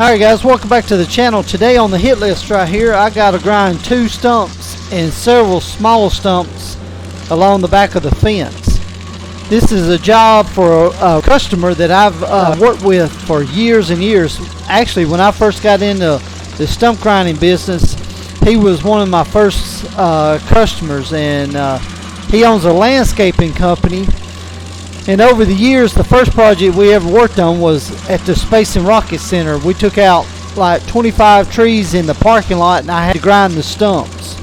Alright guys, welcome back to the channel. Today on the hit list right here, I got to grind 2 stumps and several small stumps along the back of the fence. This is a job for a customer that I've worked with for years and years. Actually, when I first got into the stump grinding business, he was one of my first customers, and he owns a landscaping company. And over the years, the first project we ever worked on was at the Space and Rocket Center. We took out like 25 trees in the parking lot, and I had to grind the stumps.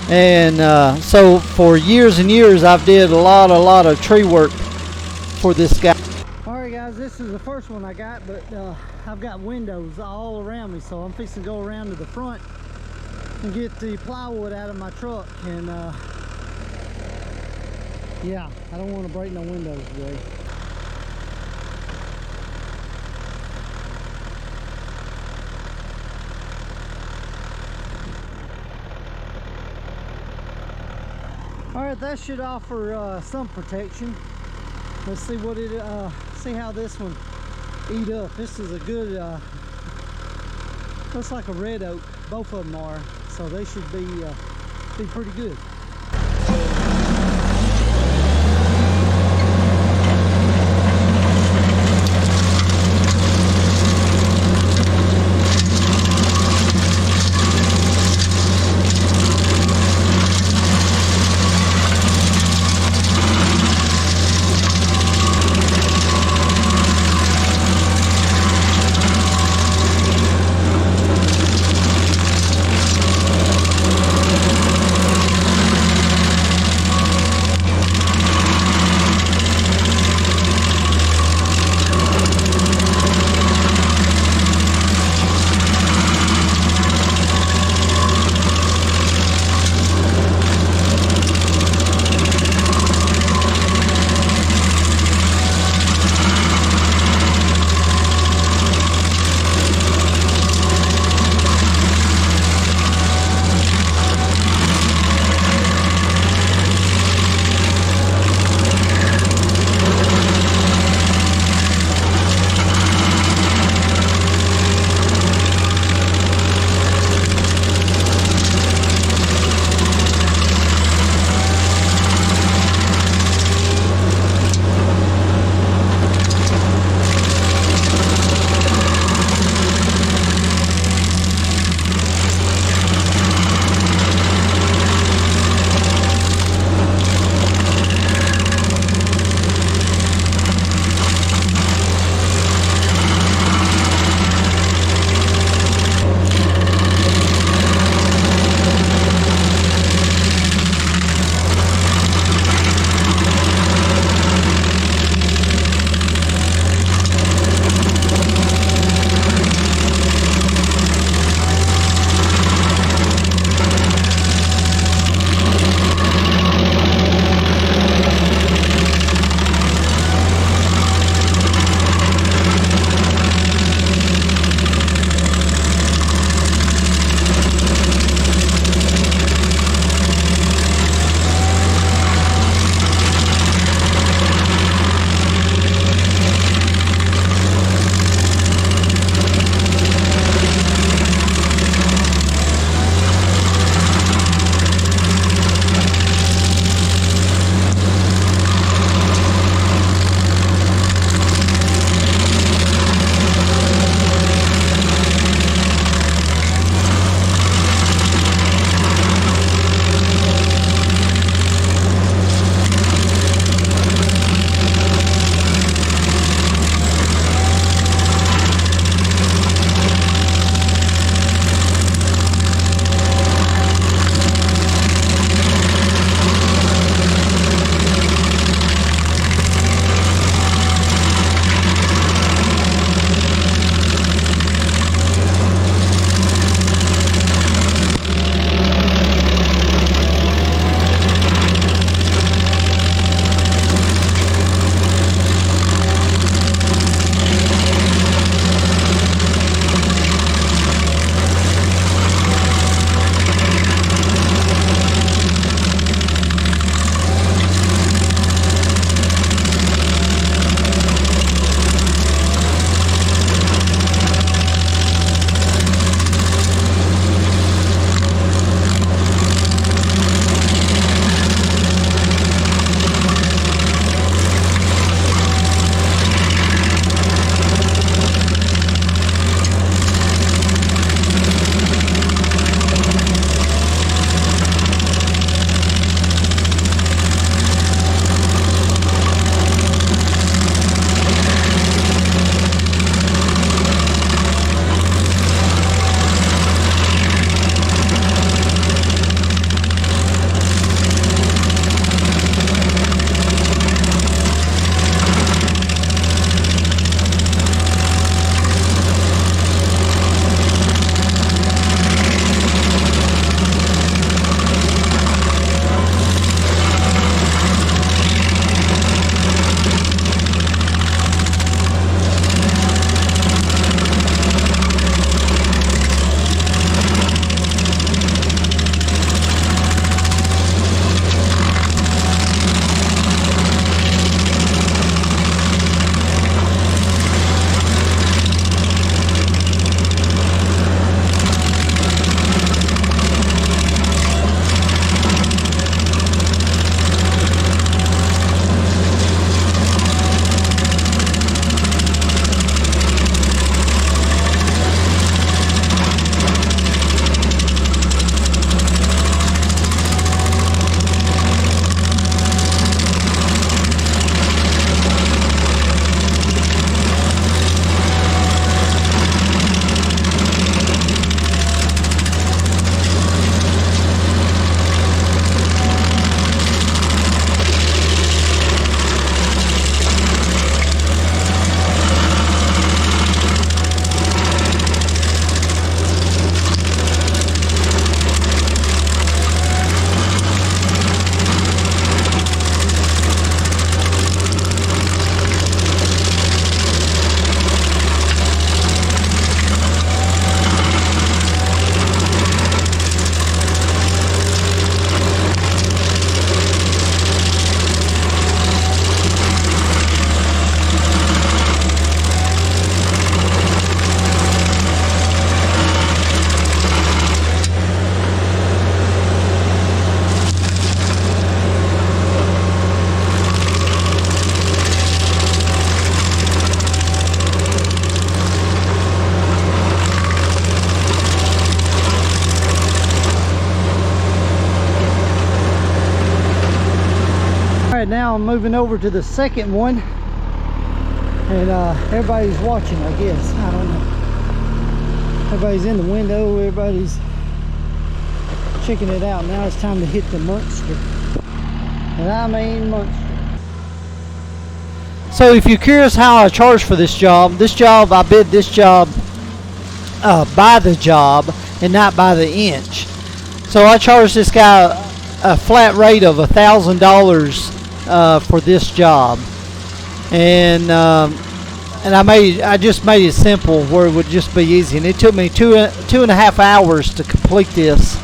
And so for years and years, I've did a lot of tree work for this guy. Alright guys, this is the first one I got, but I've got windows all around me, so I'm fixing to go around to the front and get the plywood out of my truck. And yeah, I don't want to break no windows today. Alright, that should offer some protection. Let's see what it see how this one eat up. This is a good looks like a red oak. Both of them are, so they should be pretty good. now I'm moving over to the second one, and everybody's watching, I guess. I don't know. Everybody's in the window, everybody's checking it out. Now it's time to hit the monster, and I mean monster. So if you're curious how I charge for this job, I bid this job by the job and not by the inch. So I charge this guy a flat rate of $1,000 for this job, and I just made it simple where it would just be easy, and it took me two and a half hours to complete this.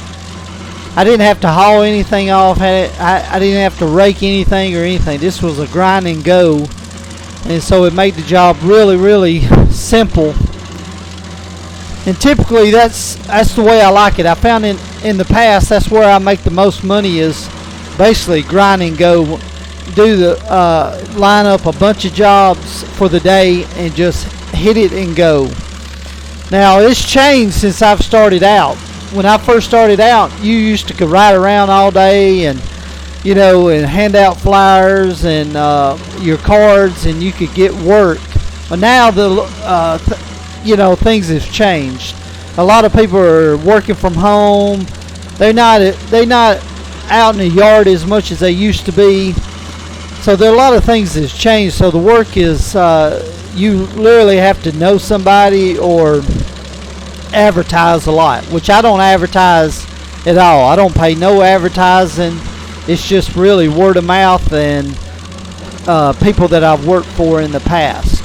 I didn't have to haul anything off. I didn't have to rake anything or anything. This was a grind and go, and so it made the job really, really simple. And typically that's the way I like it. I found in the past that's where I make the most money, is basically grind and go, line up a bunch of jobs for the day and just hit it and go. Now it's changed since I've started out. When I first started out, you used to ride around all day and and hand out flyers and your cards, and you could get work. But now things have changed. A lot of people are working from home. They're not out in the yard as much as they used to be. So there are a lot of things that's changed. So the work is you literally have to know somebody or advertise a lot, which I don't advertise at all. I don't pay no advertising. It's just really word of mouth and people that I've worked for in the past.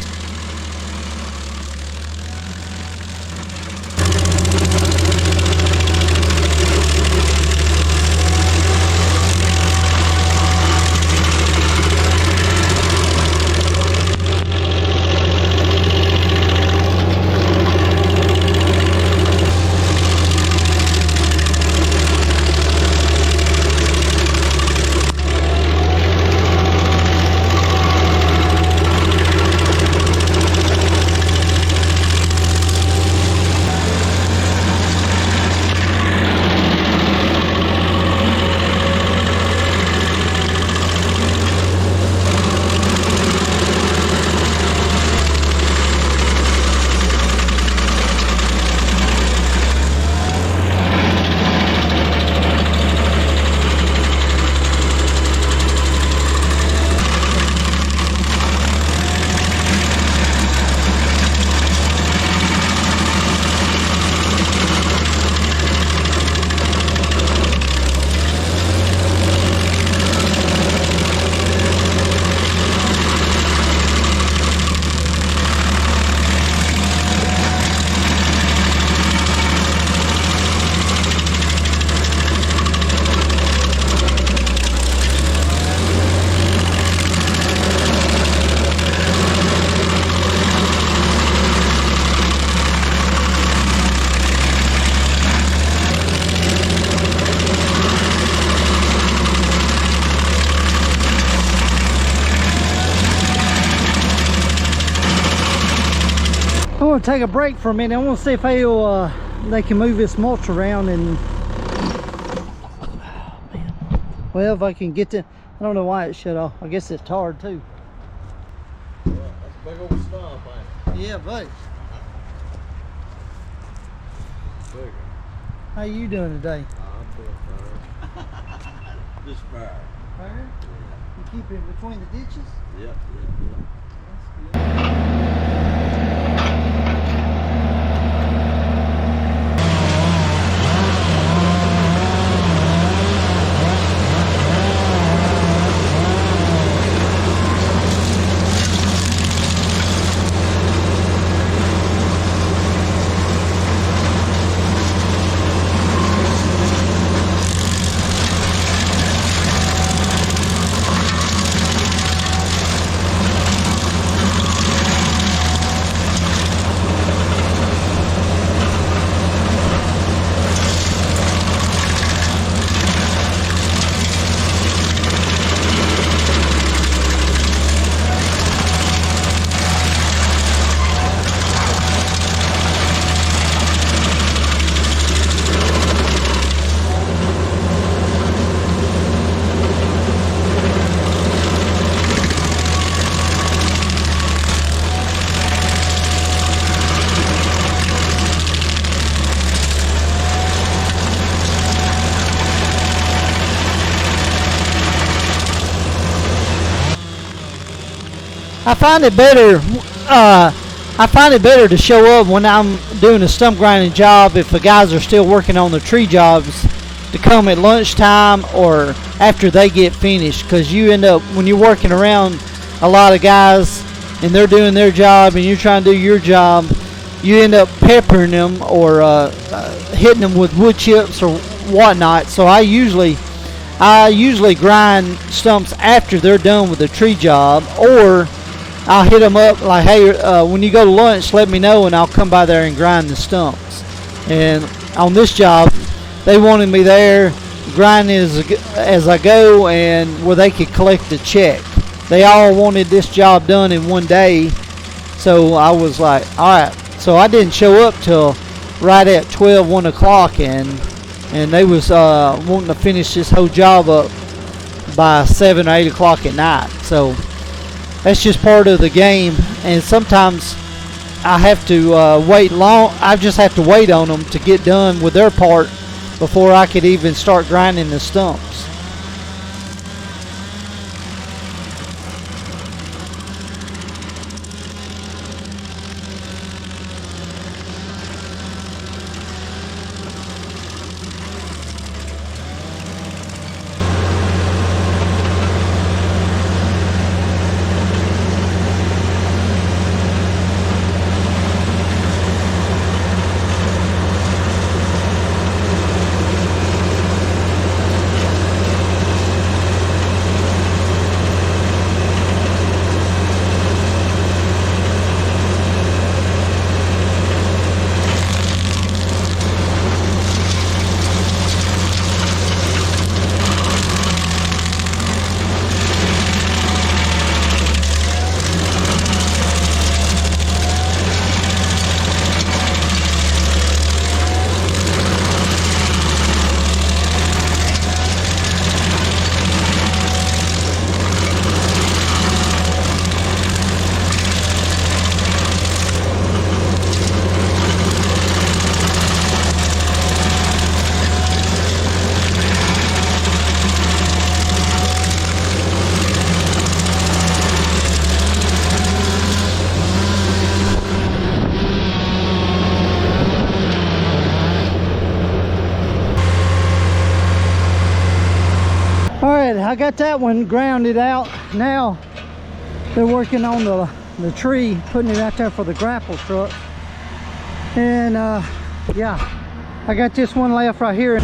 I want to take a break for a minute. I want to see if they can move this mulch around, and well, if I can get to, I don't know why it shut off. I guess it's tarred too. Yeah, that's a big old stump, ain't it? Yeah, buddy. Bigger. How you doing today? I'm doing fine. Just fire. Fire? Yeah. You keep it between the ditches? Yep. That's good. I find it better. I find it better to show up when I'm doing a stump grinding job if the guys are still working on the tree jobs, to come at lunchtime or after they get finished, because you end up, when you're working around a lot of guys and they're doing their job and you're trying to do your job, you end up peppering them or hitting them with wood chips or whatnot. So I usually grind stumps after they're done with the tree job, or I'll hit them up like, hey, when you go to lunch, let me know and I'll come by there and grind the stumps. And on this job, they wanted me there grinding as I go, and where they could collect the check. They all wanted this job done in one day, so I was like, all right. So I didn't show up till right at 12, 1 o'clock, and they was wanting to finish this whole job up by 7 or 8 o'clock at night. So that's just part of the game, and sometimes I have to wait long. I just have to wait on them to get done with their part before I could even start grinding the stumps. I got that one grounded out. Now they're working on the tree, putting it out there for the grapple truck. And yeah, I got this one left right here.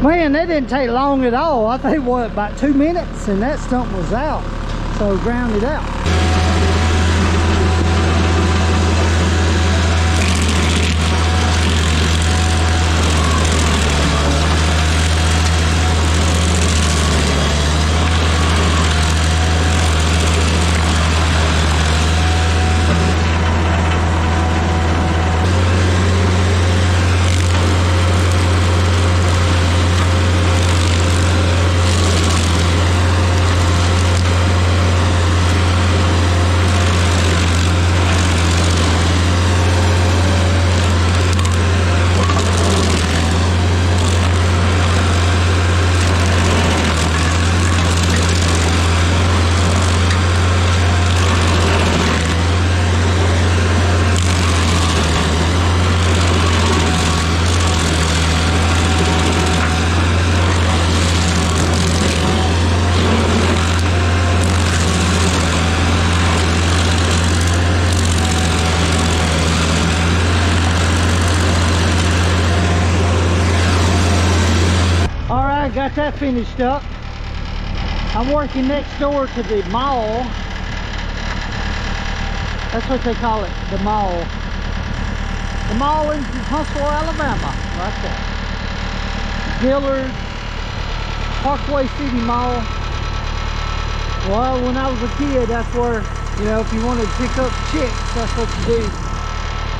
Man, that didn't take long at all. I think, what, about 2 minutes, and that stump was out. So grounded out. that finished up. I'm working next door to the mall. That's what they call it, the mall. The mall in Huntsville, Alabama, right there. Dillard, Parkway City Mall. Well, when I was a kid, that's where, you know, if you wanted to pick up chicks, that's what you do.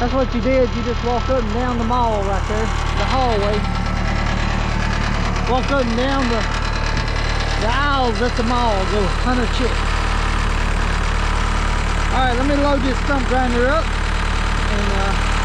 That's what you did. You just walk up and down the mall right there, the hallway. Walk up and down the aisles at the mall, go hunt a chick. All right, let me load this stump grinder up and